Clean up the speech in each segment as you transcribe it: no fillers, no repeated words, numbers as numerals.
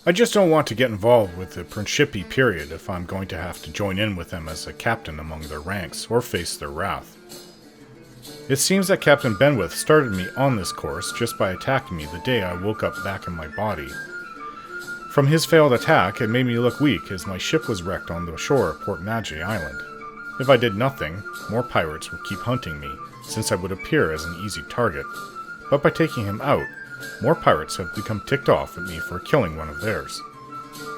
I just don't want to get involved with the Principi period if I'm going to have to join in with them as a captain among their ranks, or face their wrath. It seems that Captain Benwith started me on this course just by attacking me the day I woke up back in my body. From his failed attack, it made me look weak as my ship was wrecked on the shore of Port Magi Island. If I did nothing, more pirates would keep hunting me, since I would appear as an easy target. But by taking him out, more pirates have become ticked off at me for killing one of theirs.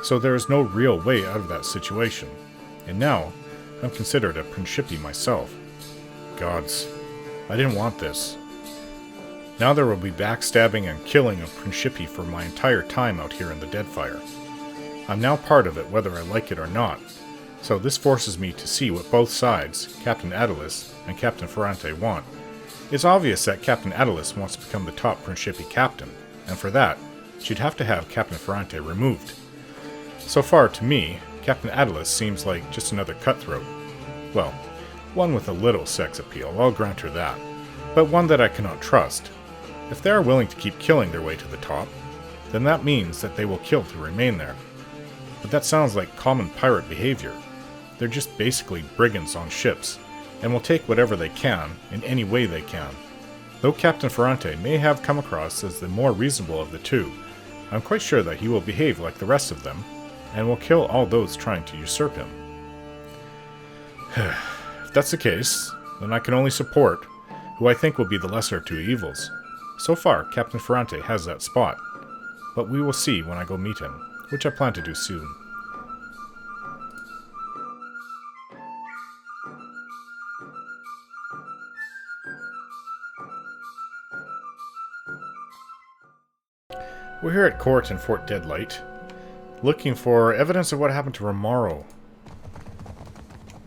So there is no real way out of that situation, and now I'm considered a Principi myself. Gods, I didn't want this. Now there will be backstabbing and killing of Principi for my entire time out here in the Deadfire. I'm now part of it whether I like it or not, so this forces me to see what both sides, Captain Attalus and Captain Ferrante, want. It's obvious that Captain Attalus wants to become the top Principi captain, and for that, she'd have to have Captain Ferrante removed. So far, to me, Captain Attalus seems like just another cutthroat. Well, one with a little sex appeal, I'll grant her that, but one that I cannot trust. If they are willing to keep killing their way to the top, then that means that they will kill to remain there. But that sounds like common pirate behavior. They're just basically brigands on ships, and will take whatever they can, in any way they can. Though Captain Ferrante may have come across as the more reasonable of the two, I'm quite sure that he will behave like the rest of them, and will kill all those trying to usurp him. If that's the case, then I can only support who I think will be the lesser of two evils. So far, Captain Ferrante has that spot, but we will see when I go meet him, which I plan to do soon. We're here at court in Fort Deadlight, looking for evidence of what happened to Romaro,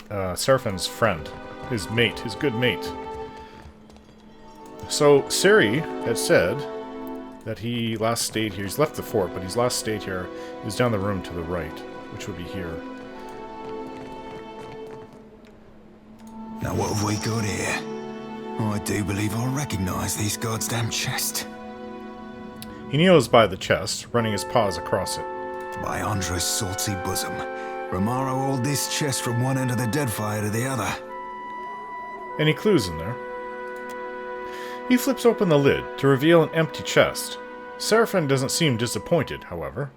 Sarafen's friend, his mate, his good mate. So, Siri had said that he last stayed here. He's left the fort, but he's last stayed here. He's down the room to the right, which would be here. Now what have we got here? I do believe I recognise these goddamn chests. He kneels by the chest, running his paws across it. By Andre's salty bosom, Romaro hauled this chest from one end of the Deadfire to the other. Any clues in there? He flips open the lid to reveal an empty chest. Sarafen doesn't seem disappointed, however.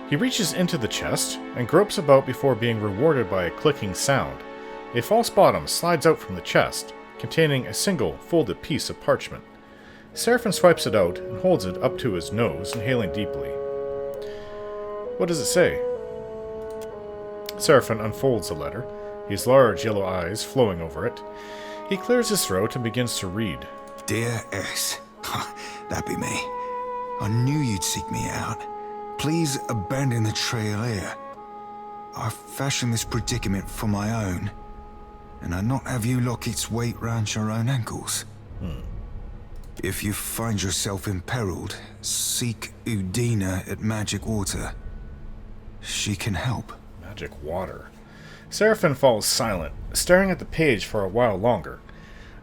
He reaches into the chest and gropes about before being rewarded by a clicking sound. A false bottom slides out from the chest, containing a single folded piece of parchment. Sarafen swipes it out and holds it up to his nose, inhaling deeply. What does it say? Sarafen unfolds the letter, his large yellow eyes flowing over it. He clears his throat and begins to read. Dear S. That be me. I knew you'd seek me out. Please abandon the trail here. I fashioned this predicament for my own, and I'd not have you lock its weight round your own ankles. If you find yourself imperiled, seek Udina at Magic Water. She can help. Magic water. Sarafen falls silent, staring at the page for a while longer.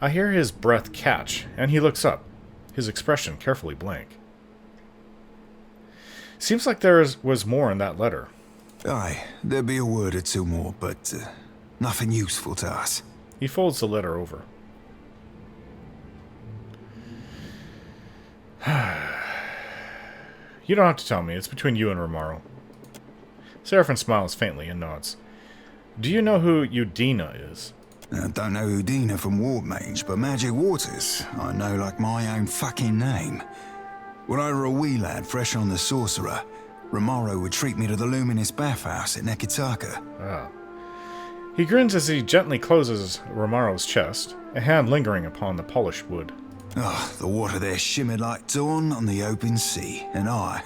I hear his breath catch, and he looks up, his expression carefully blank. Seems like there was more in that letter. Aye, there'd be a word or two more, but nothing useful to us. He folds the letter over. You don't have to tell me. It's between you and Romaro. Sarafen smiles faintly and nods. Do you know who Udina is? I don't know Udina from Warmage, but Magic Waters I know like my own fucking name. When I were a wee lad fresh on the Sorcerer, Romaro would treat me to the luminous bathhouse at Nekitaka. Ah. He grins as he gently closes Romaro's chest, a hand lingering upon the polished wood. The water there shimmered like dawn on the open sea, and I,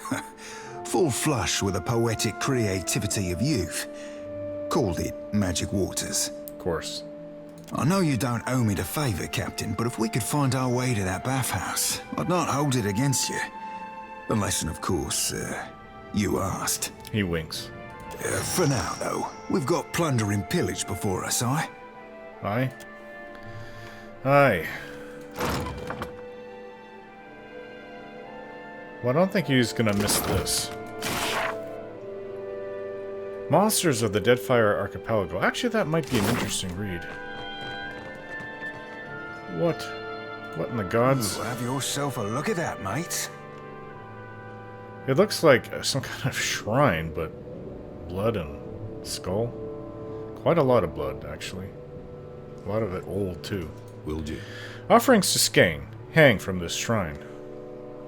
full flush with the poetic creativity of youth, called it Magic Waters. Of course. I know you don't owe me the favour, Captain, but if we could find our way to that bathhouse, I'd not hold it against you. Unless, of course, you asked. He winks. For now, though, we've got plunder and pillage before us, aye? Aye? Aye. Well, I don't think he's gonna miss this. Monsters of the Deadfire Archipelago. Actually, that might be an interesting read. What? What in the gods? Ooh, have yourself a look at that, mate. It looks like some kind of shrine, but blood and skull. Quite a lot of blood, actually. A lot of it old, too. Will do. Offerings to Skane hang from this shrine.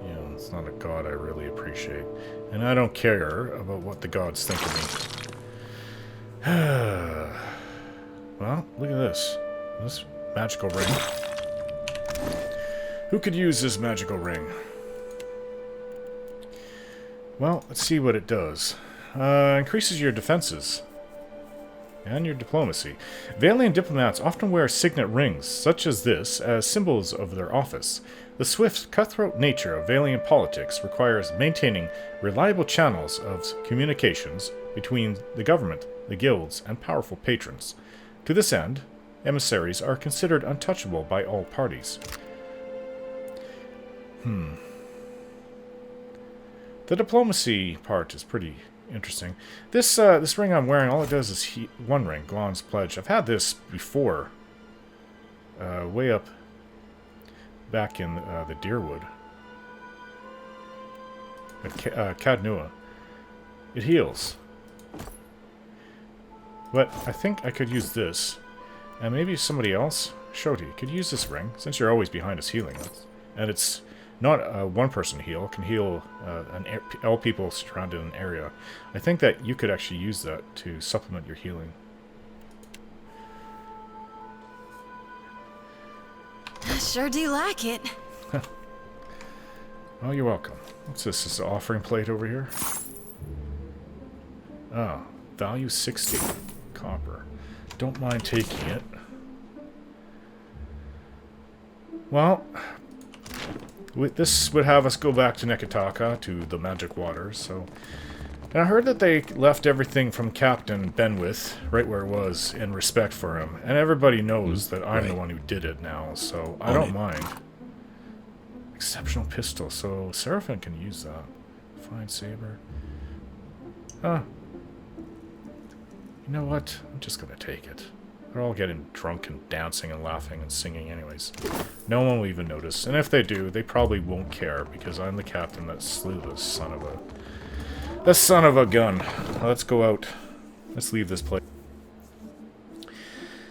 Yeah, it's not a god I really appreciate. And I don't care about what the gods think of me. Well, look at this. This magical ring. Who could use this magical ring? Well, let's see what it does. Increases your defenses. And your diplomacy. Valian diplomats often wear signet rings, such as this, as symbols of their office. The swift, cutthroat nature of Valian politics requires maintaining reliable channels of communications between the government, the guilds, and powerful patrons. To this end, emissaries are considered untouchable by all parties. The diplomacy part is pretty interesting. This ring I'm wearing, all it does is one ring, Glon's Pledge. I've had this before. Way up back in the Deerwood. At Cadnua. It heals. But I think I could use this. And maybe somebody else, Shoti, could use this ring, since you're always behind us healing. And it's not a one-person heal. It can heal all people surrounded in an area. I think that you could actually use that to supplement your healing. I sure do like it. Oh, you're welcome. What's this? This is an offering plate over here? Ah, value 60. Copper. Don't mind taking it. Well, this would have us go back to Nekataka, to the Magic Waters, so... And I heard that they left everything from Captain Benwith, right where it was, in respect for him. And everybody knows that I'm the one who did it now, so I don't mind. Exceptional pistol, so Sarafen can use that. Fine saber. Huh. You know what? I'm just gonna take it. They're all getting drunk and dancing and laughing and singing anyways. No one will even notice. And if they do, they probably won't care, because I'm the captain that slew this son of a... The son of a gun. Now, let's go out. Let's leave this place.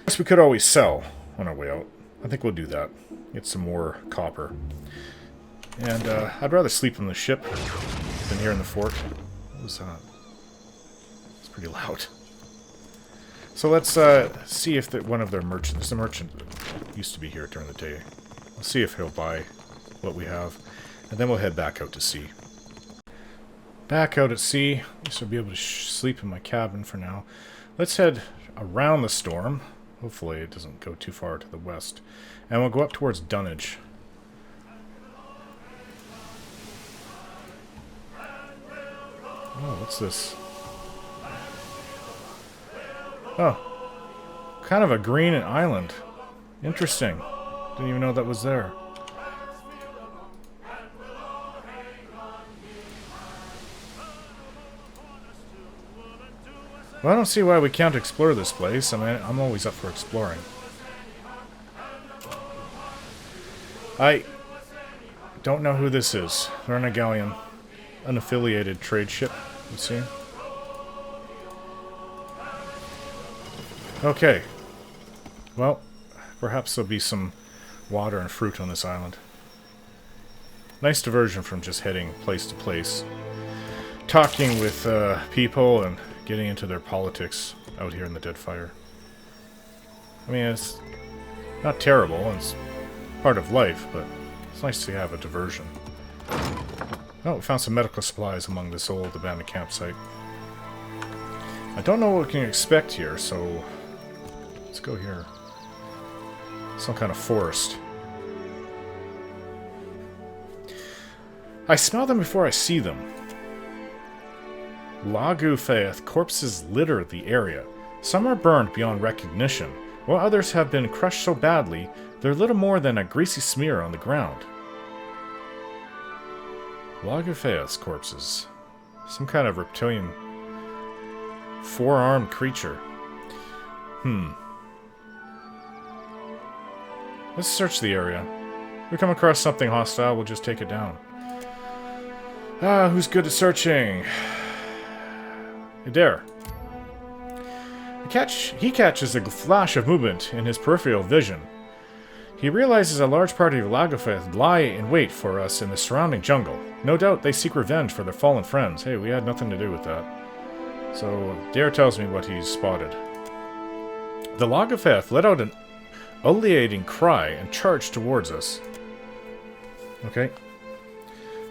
Guess we could always sell on our way out. I think we'll do that. Get some more copper. And I'd rather sleep on the ship than here in the fort. What was that? It's pretty loud. So let's see if one of their merchants... The merchant used to be here during the day. We'll see if he'll buy what we have. And then we'll head back out to sea. Back out at sea. I should be able to sleep in my cabin for now. Let's head around the storm. Hopefully it doesn't go too far to the west. And we'll go up towards Dunnage. Oh, what's this? Oh. Kind of a green island. Interesting. Didn't even know that was there. Well, I don't see why we can't explore this place. I mean, I'm always up for exploring. I don't know who this is. They're on a galleon. Unaffiliated trade ship, you see? Okay. Well, perhaps there'll be some water and fruit on this island. Nice diversion from just heading place to place. Talking with people and getting into their politics out here in the Deadfire. I mean, it's not terrible, and it's part of life, but it's nice to have a diversion. Oh, we found some medical supplies among this old abandoned campsite. I don't know what we can expect here, so let's go here. Some kind of forest. I smell them before I see them. Lagu Faith corpses litter the area. Some are burned beyond recognition, while others have been crushed so badly they're little more than a greasy smear on the ground. Logophaeus corpses. Some kind of reptilian four-armed creature. Let's search the area. If we come across something hostile, we'll just take it down. Ah, who's good at searching? Adair. He catches a flash of movement in his peripheral vision. He realizes a large party of Logophaeth lie in wait for us in the surrounding jungle. No doubt they seek revenge for their fallen friends. Hey, we had nothing to do with that. So, Adair tells me what he's spotted. The Logophaeth let out an ululating cry and charged towards us. Okay.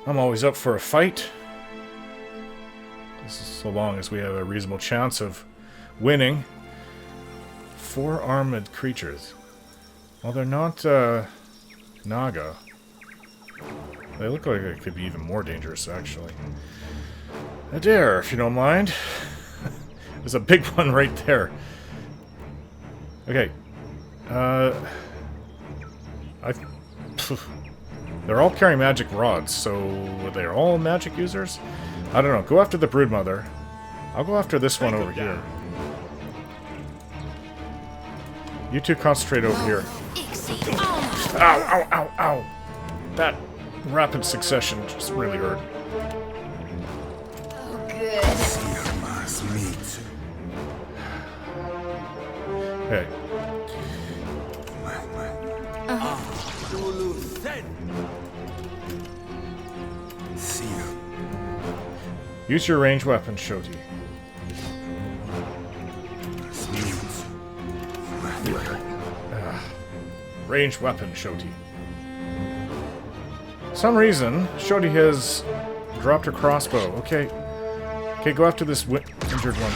I'm always up for a fight. This is so long as we have a reasonable chance of winning. Four-armed creatures. Well, they're not, Naga. They look like they could be even more dangerous, actually. Adair, if you don't mind. There's a big one right there. Okay. They're all carrying magic rods, so they're all magic users? I don't know. Go after the broodmother. I'll go after this one over here. You two concentrate over here. Ow, ow, ow, ow. That rapid succession just really hurt. Oh, good. Hey. Use your ranged weapon, Shoti. Ranged weapon, Shoti. For some reason, Shoti has dropped her crossbow. Okay. Okay, go after this injured one.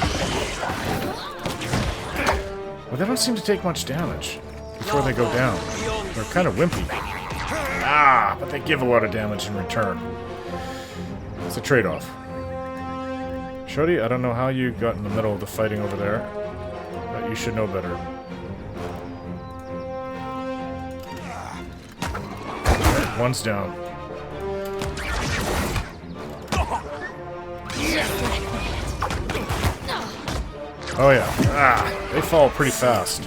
Well, they don't seem to take much damage before they go down. They're kind of wimpy. Ah, but they give a lot of damage in return. It's a trade-off. Shoti, I don't know how you got in the middle of the fighting over there, but you should know better. One's down. Oh yeah. Ah, they fall pretty fast.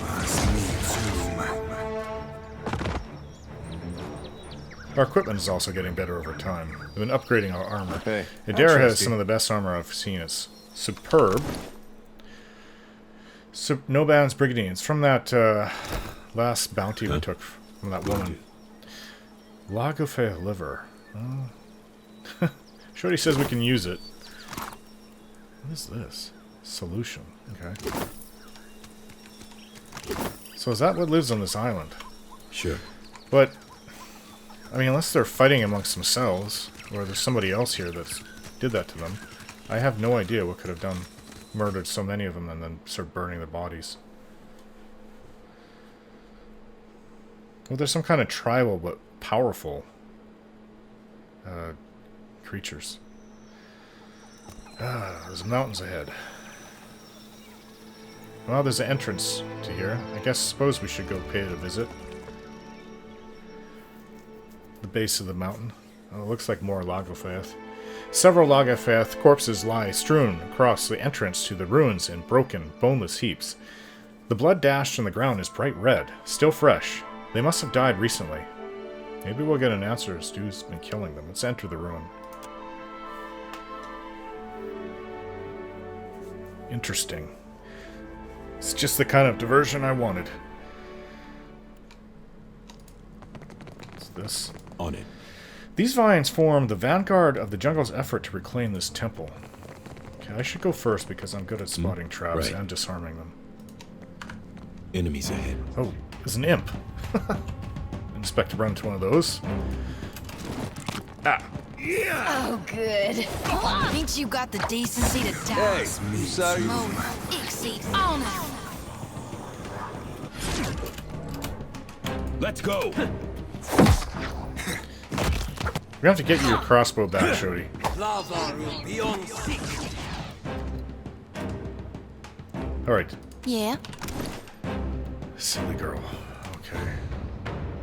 Our equipment is also getting better over time. We've been upgrading our armor. Hey, Adair has some of the best armor I've seen. It's superb. No Bands Brigandines. From that last bounty we took from that woman. Logophae liver. Shorty says we can use it. What is this? Solution. Okay. So is that what lives on this island? Sure. But, I mean, unless they're fighting amongst themselves, or there's somebody else here that did that to them, I have no idea what could have done. Murdered so many of them and then start burning their bodies. Well, there's some kind of tribal but powerful creatures. There's mountains ahead. Well, there's an entrance to here. I suppose we should go pay it a visit. The base of the mountain. Oh, it looks like more Logophaeth. Several Logophaeth corpses lie strewn across the entrance to the ruins in broken, boneless heaps. The blood dashed on the ground is bright red, still fresh. They must have died recently. Maybe we'll get an answer as to who's been killing them. Let's enter the ruin. Interesting. It's just the kind of diversion I wanted. What's this? On it. These vines form the vanguard of the jungle's effort to reclaim this temple. Okay, I should go first because I'm good at spotting traps and disarming them. Enemies ahead. Oh, there's an imp. Didn't expect to run into one of those. Ah. Oh, good. Ain't you got the decency to die? Hey, sorry. Let's go. We have to get your crossbow back, Shodi. Alright. Yeah? Silly girl. Okay.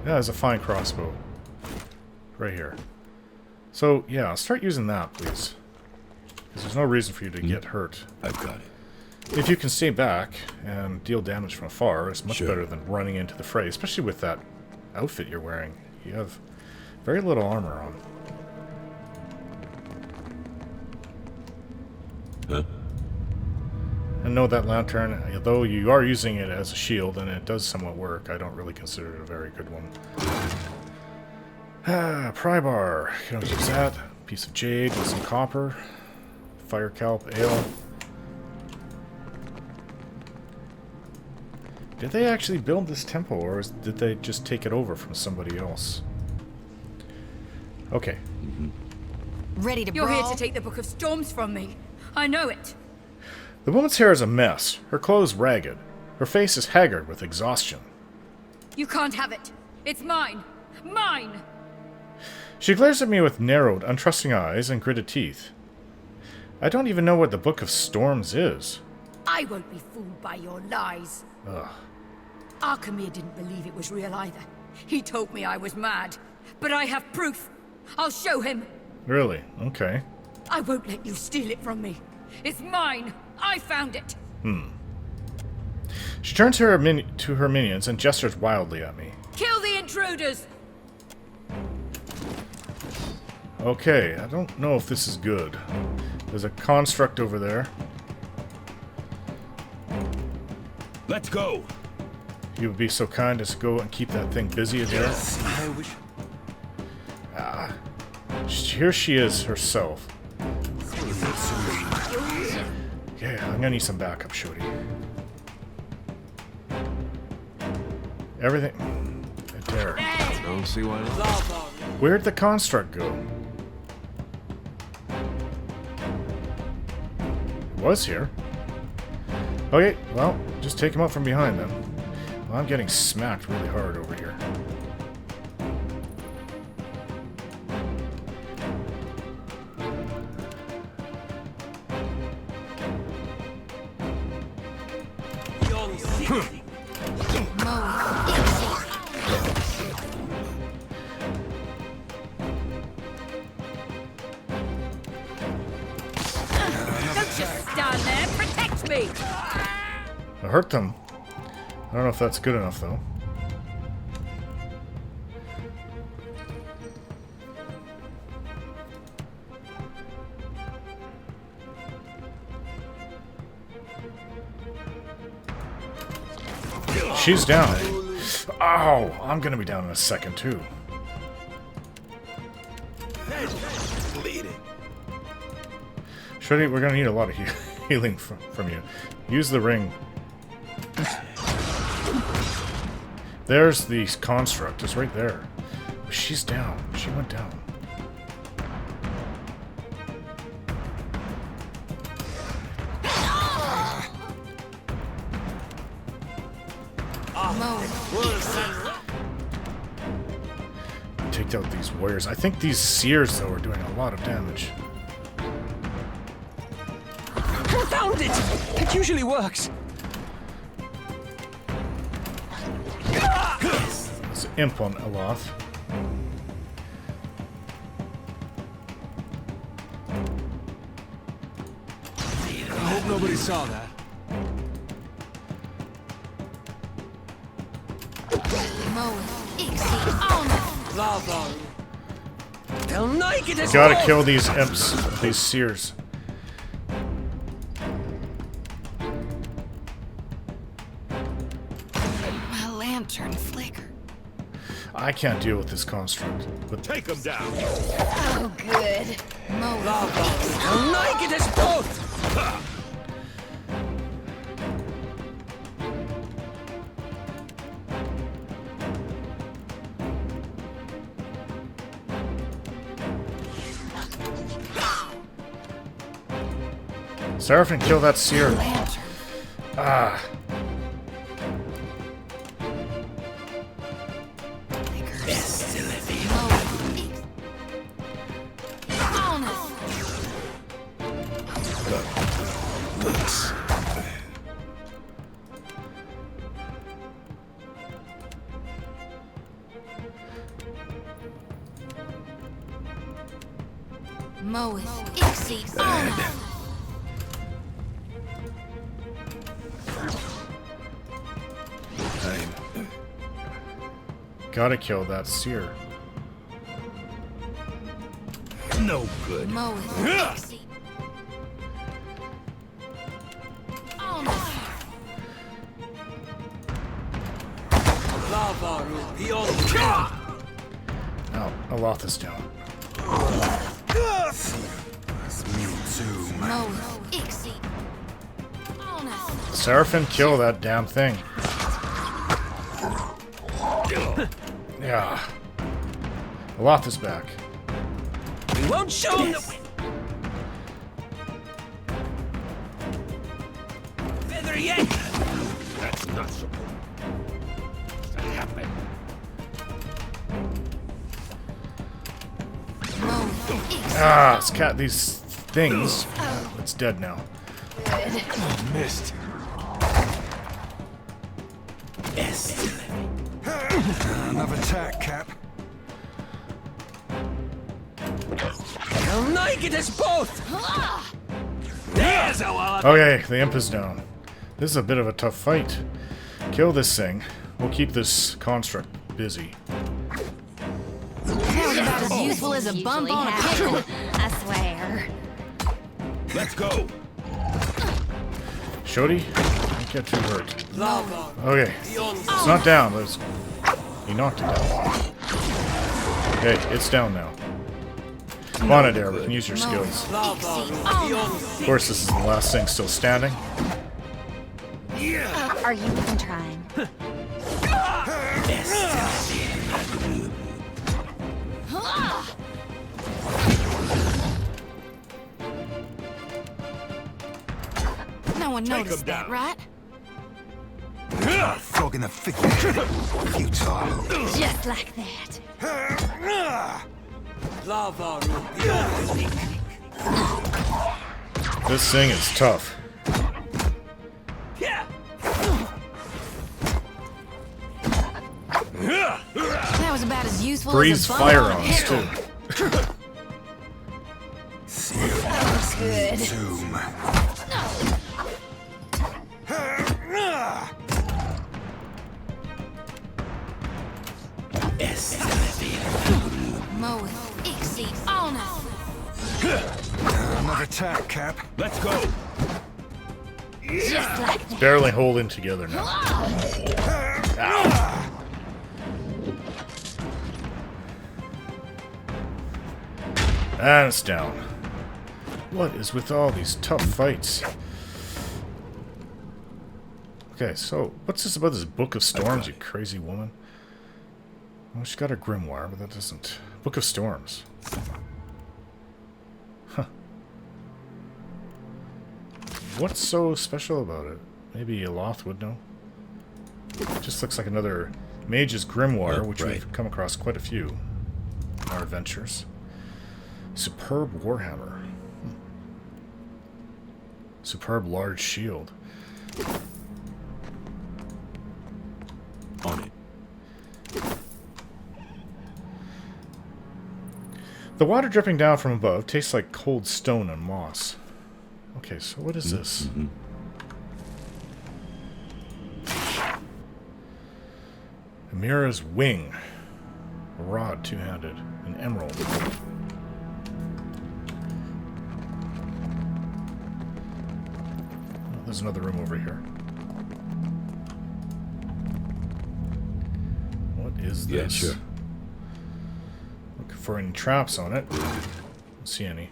Yeah, there's a fine crossbow. Right here. So, yeah, start using that, please. Because there's no reason for you to get hurt. I've got it. If you can stay back and deal damage from afar, it's much Sure. better than running into the fray, especially with that outfit you're wearing. You have very little armor on. Huh? And know that lantern, although you are using it as a shield and it does somewhat work, I don't really consider it a very good one. Ah, pry bar. You don't use that. Piece of jade with some copper. Fire kelp, ale. Did they actually build this temple, or did they just take it over from somebody else? Okay. Ready to You're brawl? here to take the Book of Storms from me. I know it. The woman's hair is a mess, her clothes ragged. Her face is haggard with exhaustion. You can't have it. It's mine. Mine! She glares at me with narrowed, untrusting eyes and gritted teeth. I don't even know what the Book of Storms is. I won't be fooled by your lies. Ugh. Arkemir didn't believe it was real either. He told me I was mad. But I have proof. I'll show him. Really? Okay. I won't let you steal it from me. It's mine. I found it. She turns to her minions and gestures wildly at me. Kill the intruders! Okay, I don't know if this is good. There's a construct over there. Let's go. You would be so kind as to go and keep that thing busy again. I wish. Here she is herself. Yeah, I'm gonna need some backup, Shorty. Everything. Right there. Don't see why not. Where'd the construct go? It was here. Okay, well, just take him out from behind then. Well, I'm getting smacked really hard over here. Don't just stand there. Protect me! I hurt them. I don't know if that's good enough, though. She's down. Ow! I'm gonna be down in a second, too. Bleeding. Shreddy, we're gonna need a lot of healing from you. Use the ring. There's the construct. It's right there. She's down. She went down. Take out these warriors. I think these seers, though, are doing a lot of damage. Found it! It usually works. There's an imp on Eloth. I hope nobody saw that. They'll naked as Gotta kill these imps, these seers. My lantern flicker. I can't deal with this construct. But Take him down. Oh, good. They'll naked as both! Sarafen, kill that seer. Lantern. Ah. Moeth, Ixie, Ona. Gotta kill that seer. No good. Moeth, Ixie. Ona. Oh, Aloth is down. Moeth, Ixie. Ona. Sarafen, kill that damn thing. Yeah. Aloth is back. We won't show him the feather yet. That's not supposed to happen. Moeth, Ixie. Ah, it's cat. These things. It's dead now. Missed. Another attack, Cap. I'll naked us both. There's how I'll Okay, the imp is down. This is a bit of a tough fight. Kill this thing. We'll keep this construct busy. That was about as useful as a bump on a pickle. I swear. Let's go. Shodi, don't get too hurt. Okay, it's not down, but it's... He knocked it down. Okay, it's down now. Come on, Adair, we can use your skills. Of course, this is the last thing still standing. Are you even trying? No one noticed that, down. right? Frog in the figure. Futile. Just like that. This thing is tough. That was about as useful Breathes as a bump fire on a on us, pickle. too. Good. Zoom. Moeth, Ixie, Ona. Another attack, Cap. Let's go. Just like that. Barely holding together now. Ow. And it's down. What is with all these tough fights? Okay, so what's this about this Book of Storms, you crazy woman? Well, she got a grimoire, but that doesn't... Book of Storms. Huh. What's so special about it? Maybe Aloth would know. It just looks like another Mage's Grimoire, which we've come across quite a few in our adventures. Superb Warhammer. Superb Large Shield. On it. The water dripping down from above tastes like cold stone and moss. Okay, so what is this? Amira's wing. A rod, two-handed. An emerald. Oh, there's another room over here. What is this? Yeah, sure. Looking for any traps on it. Don't see any.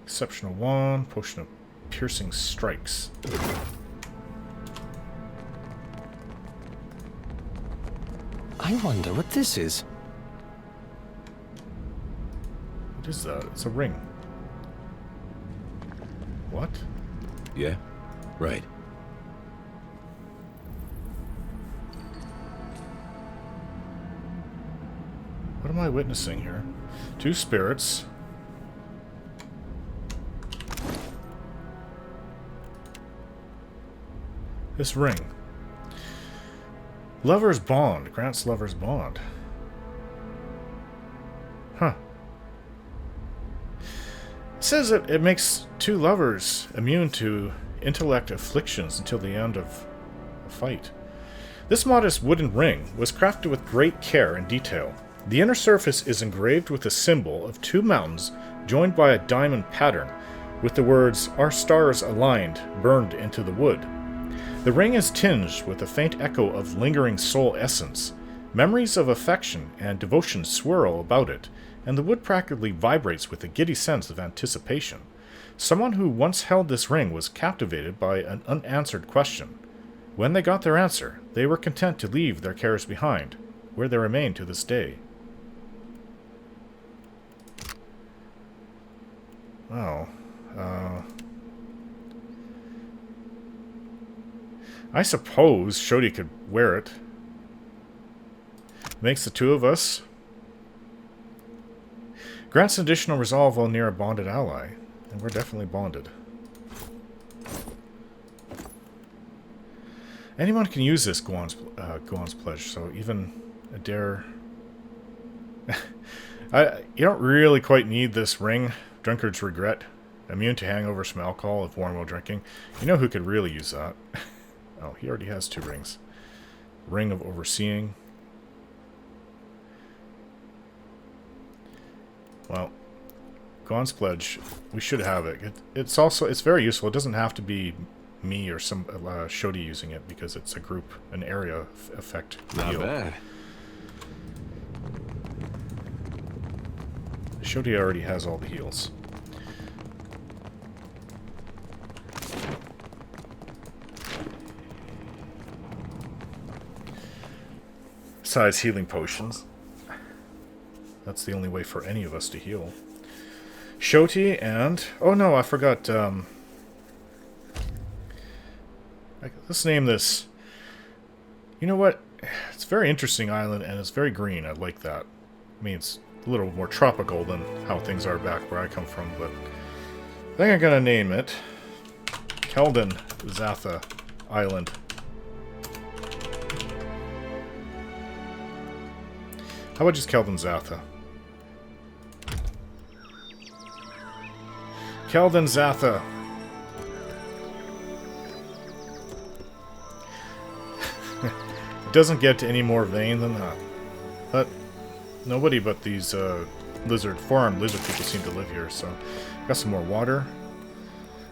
Exceptional wand, potion of piercing strikes. I wonder what this is. What is that? It's a ring. What? Yeah. Right. What am I witnessing here? Two spirits. This ring. Lover's bond. Grants lover's bond. Huh. It says that it makes two lovers immune to intellect afflictions until the end of the fight. This modest wooden ring was crafted with great care and detail. The inner surface is engraved with a symbol of two mountains joined by a diamond pattern, with the words, "Our stars aligned," burned into the wood. The ring is tinged with a faint echo of lingering soul essence. Memories of affection and devotion swirl about it, and the wood practically vibrates with a giddy sense of anticipation. Someone who once held this ring was captivated by an unanswered question. When they got their answer, they were content to leave their cares behind, where they remain to this day. Oh, I suppose Shodi could wear it. Makes the two of us. Grants additional resolve while near a bonded ally. And we're definitely bonded. Anyone can use this Guan's Pledge, so even Adair... you don't really quite need this ring. Drunkard's Regret. Immune to hangovers from alcohol if worn while drinking. You know who could really use that? Oh, he already has two rings. Ring of Overseeing. Well, Guan's Pledge, we should have it. It's very useful. It doesn't have to be me or some Shodi using it because it's a group, an area effect Not heal. bad. Shodi already has all the heals. Besides healing potions. That's the only way for any of us to heal. Shoti and... Oh no, I forgot. Let's name this... You know what? It's a very interesting island and it's very green. I like that. I mean, it's a little more tropical than how things are back where I come from, but... I think I'm gonna name it... Kelden Zatha Island. How about just Kelden Zatha? Kelden Zatha. It doesn't get to any more vain than that. But nobody but these four-armed lizard people seem to live here, so... Got some more water.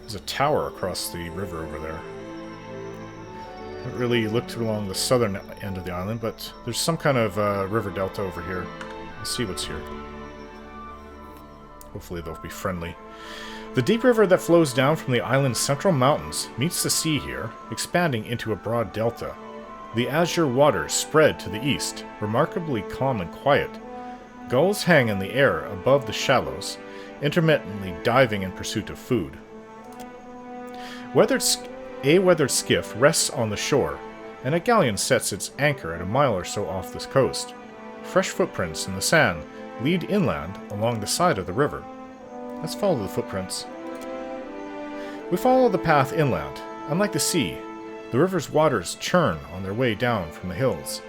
There's a tower across the river over there. Haven't really looked along the southern end of the island, but there's some kind of river delta over here. Let's see what's here. Hopefully they'll be friendly. The deep river that flows down from the island's central mountains meets the sea here, expanding into a broad delta. The azure waters spread to the east, remarkably calm and quiet. Gulls hang in the air above the shallows, intermittently diving in pursuit of food. A weathered skiff rests on the shore, and a galleon sets its anchor at a mile or so off this coast. Fresh footprints in the sand lead inland along the side of the river. Let's follow the footprints. We follow the path inland. Unlike the sea, the river's waters churn on their way down from the hills.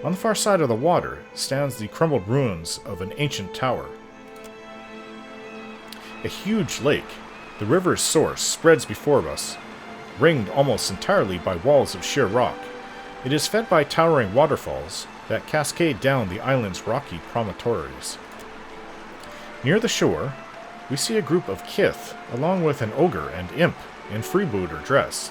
On the far side of the water stands the crumbled ruins of an ancient tower. A huge lake, the river's source, spreads before us, ringed almost entirely by walls of sheer rock. It is fed by towering waterfalls that cascade down the island's rocky promontories. Near the shore, we see a group of kith, along with an ogre and imp in freebooter dress.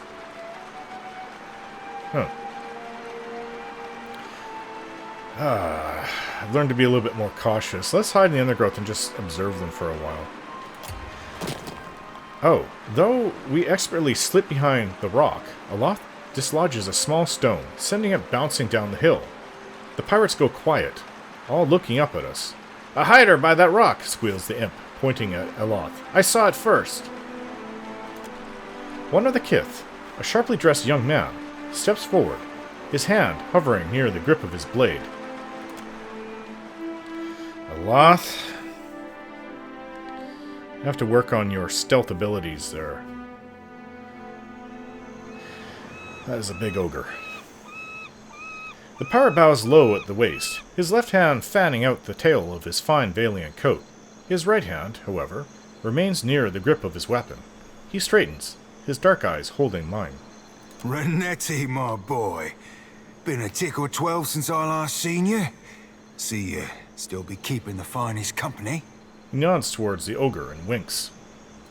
I've learned to be a little bit more cautious. Let's hide in the undergrowth and just observe them for a while. Oh, though we expertly slip behind the rock, aloft dislodges a small stone, sending it bouncing down the hill. The pirates go quiet, all looking up at us. "A hider by that rock!" squeals the imp, pointing at Eloth. "I saw it first!" One of the kith, a sharply dressed young man, steps forward, his hand hovering near the grip of his blade. Eloth, you have to work on your stealth abilities there. That is a big ogre. The pirate bows low at the waist, his left hand fanning out the tail of his fine Valiant coat. His right hand, however, remains near the grip of his weapon. He straightens, his dark eyes holding mine. Renetti, my boy. Been a tick or 12 since I last seen you. See you still be keeping the finest company. He nods towards the ogre and winks.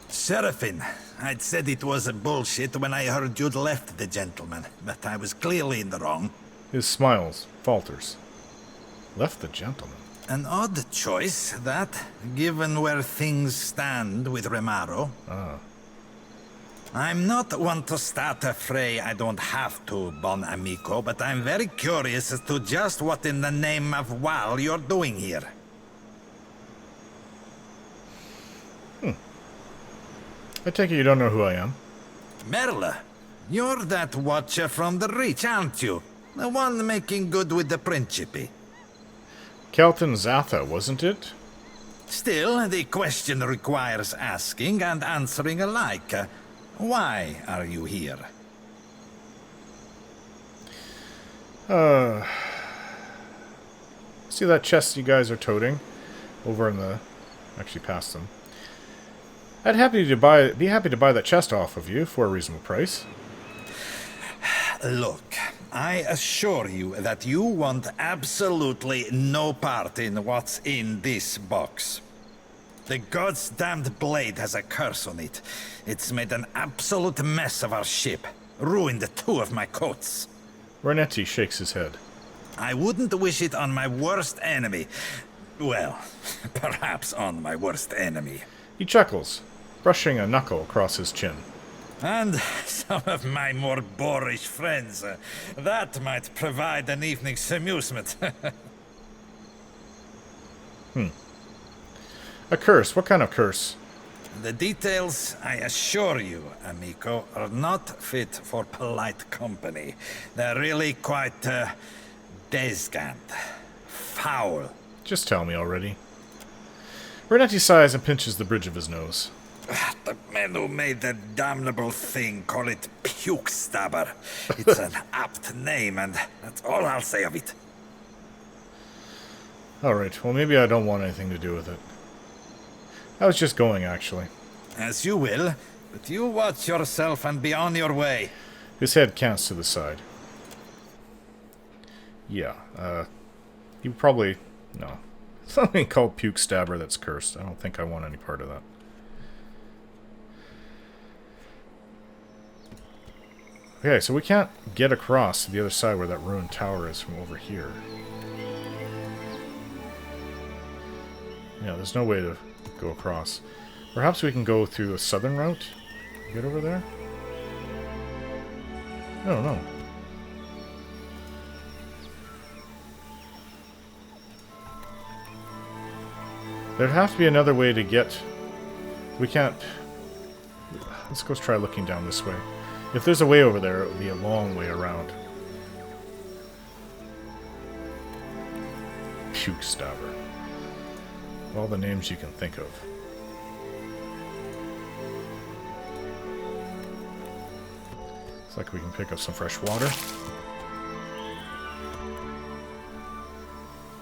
Sarafen, I'd said it was a bullshit when I heard you'd left the gentleman, but I was clearly in the wrong. His smiles falters. Left the gentleman. An odd choice, that, given where things stand with Remaro. I'm not one to start a fray I don't have to, bon amico, but I'm very curious as to just what in the name of Wal you're doing here. I take it you don't know who I am. Merle, you're that watcher from the Reach, aren't you? The one making good with the Principe. Kelden Zatha, wasn't it? Still, the question requires asking and answering alike. Why are you here? See that chest you guys are toting? Over in the... Actually past them. Be happy to buy that chest off of you for a reasonable price. Look, I assure you that you want absolutely no part in what's in this box. The god's damned blade has a curse on it. It's made an absolute mess of our ship. Ruined 2 of my coats. Renetti shakes his head. I wouldn't wish it on my worst enemy. Well, perhaps on my worst enemy. He chuckles, brushing a knuckle across his chin. And some of my more boorish friends. That might provide an evening's amusement. A curse? What kind of curse? The details, I assure you, amico, are not fit for polite company. They're really quite, descant. Foul. Just tell me already. Renetti sighs and pinches the bridge of his nose. The men who made the damnable thing call it puke stabber. It's an apt name, and that's all I'll say of it. Alright, well maybe I don't want anything to do with it. I was just going, actually. As you will, but you watch yourself and be on your way. His head cants to the side. Yeah, you probably... No. Something called puke stabber that's cursed. I don't think I want any part of that. Okay, so we can't get across to the other side where that ruined tower is from over here. Yeah, there's no way to go across. Perhaps we can go through the southern route? Get over there? I don't know. There'd have to be another way to get... We can't... Let's go try looking down this way. If there's a way over there, it would be a long way around. Puke stabber. All the names you can think of. Looks like we can pick up some fresh water.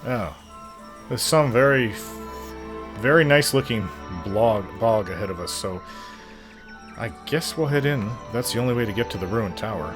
Oh. There's some very nice looking bog ahead of us, so I guess we'll head in. That's the only way to get to the ruined tower.